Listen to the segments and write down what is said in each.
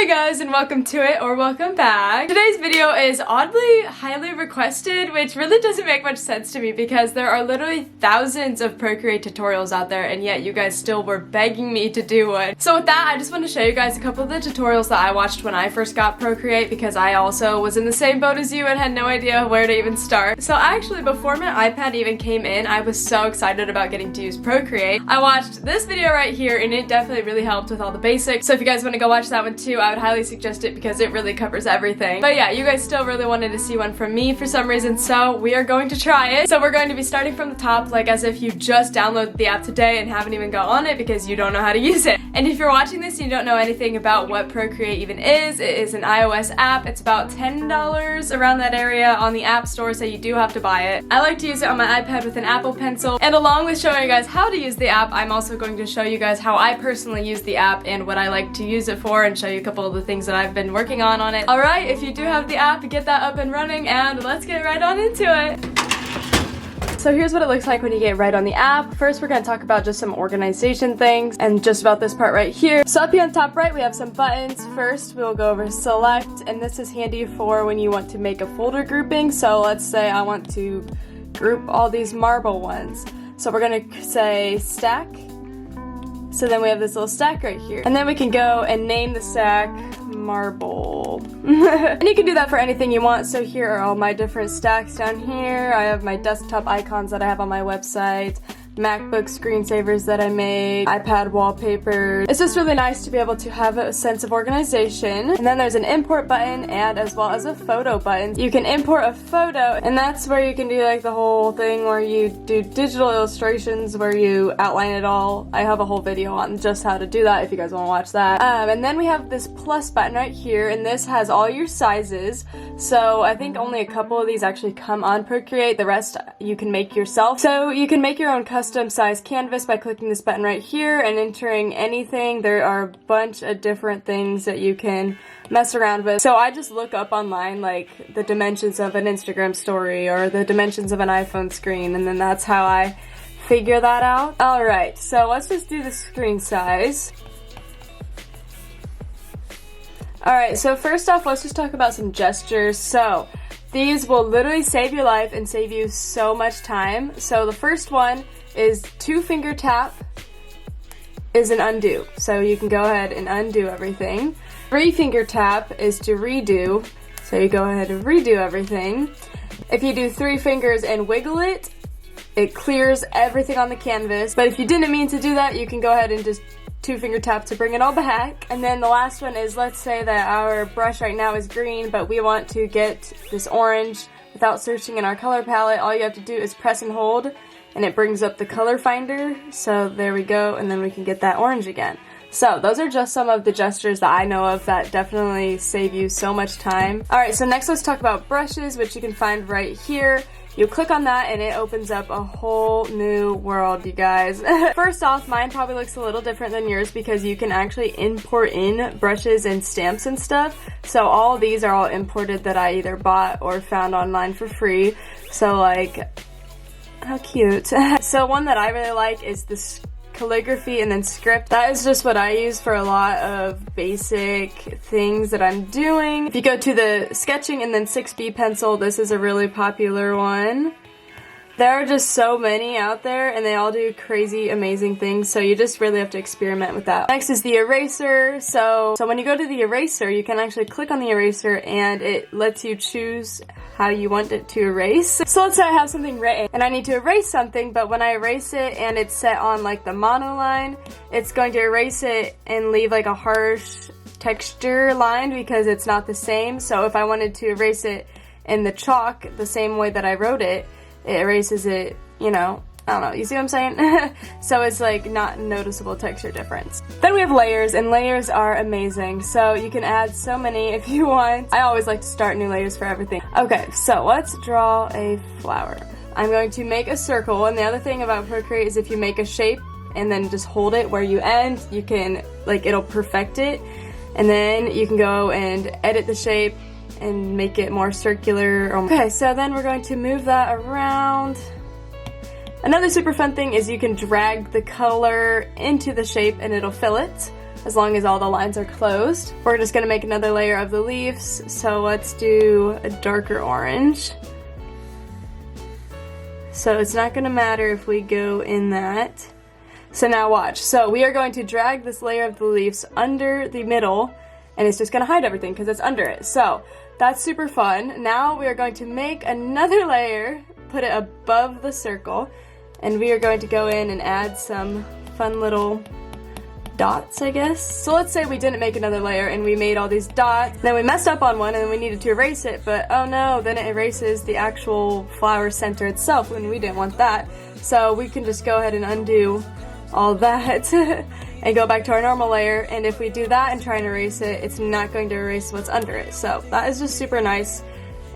Hey guys, and welcome to it, or welcome back. Today's video is oddly highly requested, which really doesn't make much sense to me because there are literally thousands of Procreate tutorials out there, and yet you guys still were begging me to do one. So with that, I just want to show you guys a couple of the tutorials that I watched when I first got Procreate, because I also was in the same boat as you and had no idea where to even start. So actually, before my iPad even came in, I was so excited about getting to use Procreate. I watched this video right here, and it definitely really helped with all the basics. So if you guys want to go watch that one too, I would highly suggest it because it really covers everything. But yeah, you guys still really wanted to see one from me for some reason, so we are going to try it. So we're going to be starting from the top, like as if you just downloaded the app today and haven't even got on it because you don't know how to use it. And if you're watching this and you don't know anything about what Procreate even is, it is an iOS app. It's about $10 around that area on the App Store, so you do have to buy it. I like to use it on my iPad with an Apple Pencil, and along with showing you guys how to use the app, I'm also going to show you guys how I personally use the app and what I like to use it for, and show you a couple of the things that I've been working on it. Alright, if you do have the app, get that up and running, and let's get right on into it. So here's what it looks like when you get right on the app. First, we're going to talk about just some organization things and just about this part right here. So up here on the top right, we have some buttons. First, we'll go over select, and this is handy for when you want to make a folder grouping. So let's say I want to group all these marble ones. So we're going to say stack. So then we have this little stack right here. And then we can go and name the stack marble. And you can do that for anything you want. So here are all my different stacks down here. I have my desktop icons that I have on my website, MacBook screensavers that I made, iPad wallpaper. It's just really nice to be able to have a sense of organization. And then there's an import button, and as well as a photo button. You can import a photo, and that's where you can do like the whole thing where you do digital illustrations where you outline it all. I have a whole video on just how to do that if you guys want to watch that. And then we have this plus button right here, and this has all your sizes. So I think only a couple of these actually come on Procreate. The rest you can make yourself. So you can make your own custom size canvas by clicking this button right here and entering anything. There are a bunch of different things that you can mess around with. So I just look up online like the dimensions of an Instagram story or the dimensions of an iPhone screen, and then that's how I figure that out. Alright, so let's just do the screen size. Alright, so first off, let's just talk about some gestures. So these will literally save your life and save you so much time. So the first one is 2-finger tap is an undo. So you can go ahead and undo everything. 3-finger tap is to redo. So you go ahead and redo everything. If you do 3 fingers and wiggle it, it clears everything on the canvas. But if you didn't mean to do that, you can go ahead and just 2-finger tap to bring it all back. And then the last one is, let's say that our brush right now is green, but we want to get this orange without searching in our color palette. All you have to do is press and hold, and it brings up the color finder. So there we go, and then we can get that orange again. So those are just some of the gestures that I know of that definitely save you so much time. Alright, so next let's talk about brushes, which you can find right here. You click on that and it opens up a whole new world, you guys. First off, mine probably looks a little different than yours because you can actually import in brushes and stamps and stuff. So all these are all imported that I either bought or found online for free. So like, how cute. So one that I really like is this calligraphy and then script. That is just what I use for a lot of basic things that I'm doing. If you go to the sketching and then 6B pencil, this is a really popular one. There are just so many out there, and they all do crazy, amazing things, so you just really have to experiment with that. Next is the eraser. So when you go to the eraser, you can actually click on the eraser, and it lets you choose how you want it to erase. So let's say I have something written, and I need to erase something, but when I erase it and it's set on like the monoline, it's going to erase it and leave like a harsh texture line because it's not the same. So if I wanted to erase it in the chalk the same way that I wrote it, it erases it, you know, I don't know, you see what I'm saying? So it's like not noticeable texture difference. Then we have layers, and layers are amazing. So you can add so many if you want. I always like to start new layers for everything. Okay, so let's draw a flower. I'm going to make a circle, and the other thing about Procreate is if you make a shape and then just hold it where you end, you can, like, it'll perfect it. And then you can go and edit the shape and make it more circular. Okay, so then we're going to move that around. Another super fun thing is you can drag the color into the shape and it'll fill it. as long as all the lines are closed. We're just gonna make another layer of the leaves, so let's do a darker orange. So it's not gonna matter if we go in that. So now watch. So we are going to drag this layer of the leaves under the middle, and it's just gonna hide everything because it's under it. So that's super fun. Now we are going to make another layer, put it above the circle, and we are going to go in and add some fun little dots, I guess. So let's say we didn't make another layer and we made all these dots, then we messed up on one and we needed to erase it, but oh no, then it erases the actual flower center itself when we didn't want that. So we can just go ahead and undo all that and go back to our normal layer, and if we do that and try and erase it, it's not going to erase what's under it. So that is just super nice,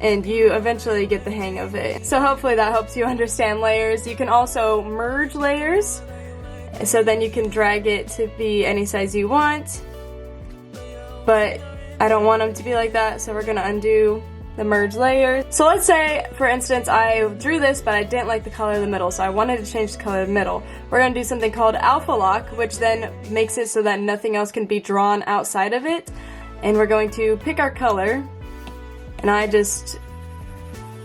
and you eventually get the hang of it. So hopefully that helps you understand layers. You can also merge layers, so then you can drag it to be any size you want, but I don't want them to be like that, so we're gonna undo the merge layer. So let's say, for instance, I drew this, but I didn't like the color of the middle, so I wanted to change the color of the middle. We're gonna do something called alpha lock, which then makes it so that nothing else can be drawn outside of it. And we're going to pick our color, and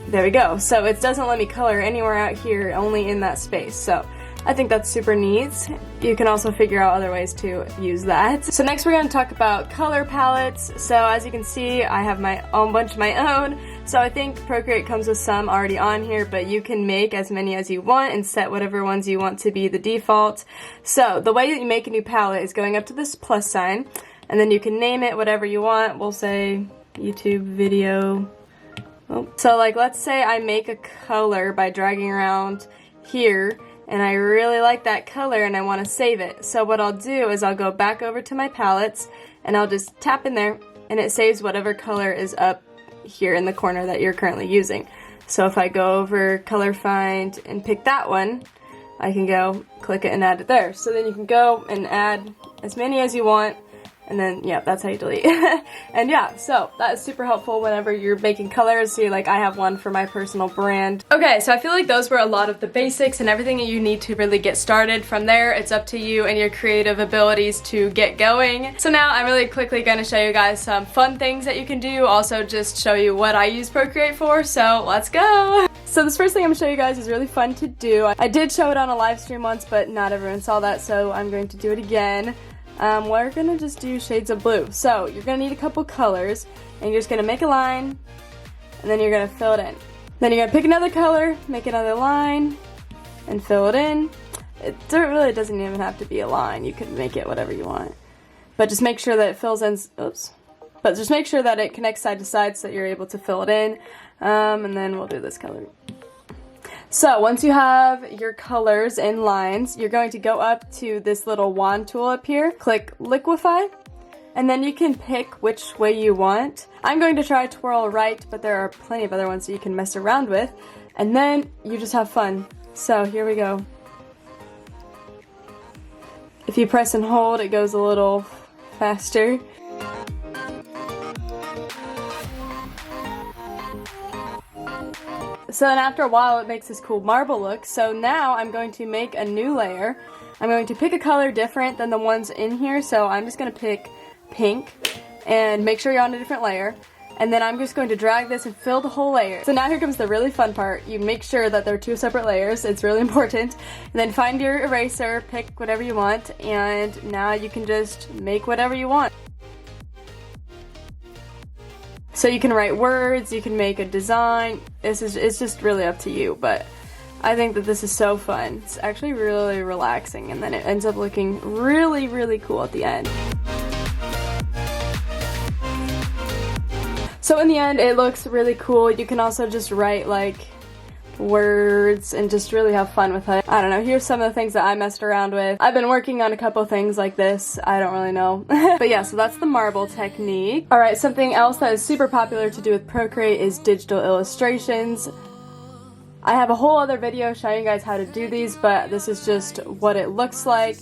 there we go. So it doesn't let me color anywhere out here, only in that space. So I think that's super neat. You can also figure out other ways to use that. So next we're going to talk about color palettes. So as you can see, I have my own bunch of my own. So I think Procreate comes with some already on here, but you can make as many as you want and set whatever ones you want to be the default. So the way that you make a new palette is going up to this plus sign, and then you can name it whatever you want. We'll say YouTube video. So like, let's say I make a color by dragging around here, and I really like that color and I want to save it. So what I'll do is I'll go back over to my palettes and I'll just tap in there, and it saves whatever color is up here in the corner that you're currently using. So if I go over color find and pick that one, I can go click it and add it there. So then you can go and add as many as you want, and then, yeah, that's how you delete. And yeah, so that is super helpful whenever you're making colors. See, like I have one for my personal brand. Okay, so I feel like those were a lot of the basics and everything that you need to really get started. From there, it's up to you and your creative abilities to get going. So now I'm really quickly going to show you guys some fun things that you can do. Also just show you what I use Procreate for, so let's go! So this first thing I'm going to show you guys is really fun to do. I did show it on a live stream once, but not everyone saw that, so I'm going to do it again. We're gonna just do shades of blue. So you're gonna need a couple colors, and you're just gonna make a line, and then you're gonna fill it in. Then you're gonna pick another color, make another line, and fill it in. It really doesn't even have to be a line. You can make it whatever you want, but just make sure that it fills in. Oops. But just make sure that it connects side to side so that you're able to fill it in. And then we'll do this color. So once you have your colors and lines, you're going to go up to this little wand tool up here, click liquify, and then you can pick which way you want. I'm going to try twirl right, but there are plenty of other ones that you can mess around with, and then you just have fun. So here we go. If you press and hold, it goes a little faster. So then after a while it makes this cool marble look. So now I'm going to make a new layer. I'm going to pick a color different than the ones in here. So I'm just going to pick pink and make sure you're on a different layer. And then I'm just going to drag this and fill the whole layer. So now here comes the really fun part. You make sure that they're two separate layers. It's really important. And then find your eraser, pick whatever you want, and now you can just make whatever you want. So you can write words, you can make a design. It's just really up to you, but I think that this is so fun. It's actually really relaxing, and then it ends up looking really, really cool at the end. So in the end, it looks really cool. You can also just write like words and just really have fun with it. I don't know, here's some of the things that I messed around with. I've been working on a couple things like this. I don't really know. But yeah, so that's the marble technique. Alright, something else that is super popular to do with Procreate is digital illustrations. I have a whole other video showing you guys how to do these, but this is just what it looks like.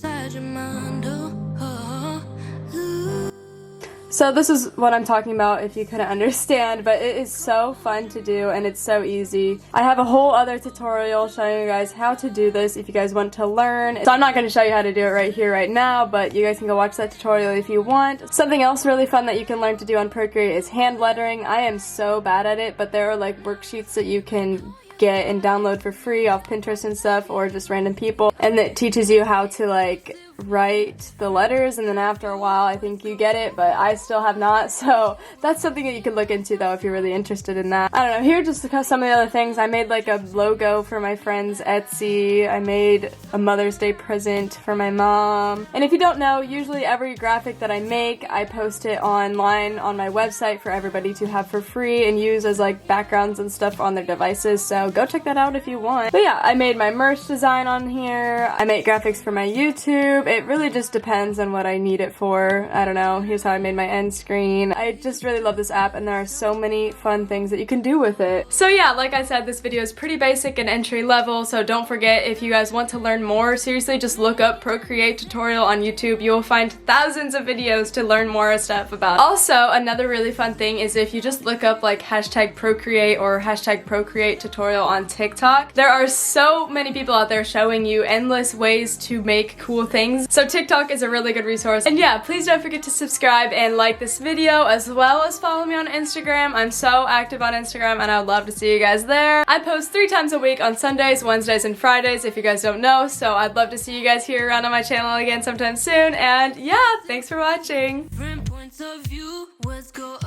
So So this is what I'm talking about if you couldn't understand, but it is so fun to do and it's so easy. I have a whole other tutorial showing you guys how to do this if you guys want to learn. So I'm not going to show you how to do it right here, right now, but you guys can go watch that tutorial if you want. Something else really fun that you can learn to do on Procreate is hand lettering. I am so bad at it, but there are like worksheets that you can get and download for free off Pinterest and stuff, or just random people, and it teaches you how to like write the letters, and then after a while I think you get it, but I still have not, so that's something that you could look into though if you're really interested in that. I don't know, here just because some of the other things, I made like a logo for my friend's Etsy, I made a Mother's Day present for my mom, and if you don't know, usually every graphic that I make, I post it online on my website for everybody to have for free and use as like backgrounds and stuff on their devices, so go check that out if you want. But yeah, I made my merch design on here, I make graphics for my YouTube. It really just depends on what I need it for. I don't know. Here's how I made my end screen. I just really love this app and there are so many fun things that you can do with it. So yeah, like I said, this video is pretty basic and entry level, so don't forget, if you guys want to learn more, seriously just look up Procreate tutorial on YouTube. You will find thousands of videos to learn more stuff about it. Also, another really fun thing is if you just look up like hashtag Procreate or hashtag Procreate tutorial on TikTok, there are so many people out there showing you endless ways to make cool things. So TikTok is a really good resource. And yeah, please don't forget to subscribe and like this video, as well as follow me on Instagram. I'm so active on Instagram and I would love to see you guys there. I post 3 times a week on Sundays, Wednesdays, and Fridays if you guys don't know, so I'd love to see you guys here around on my channel again sometime soon. And yeah, thanks for watching. Different points of view, let's go.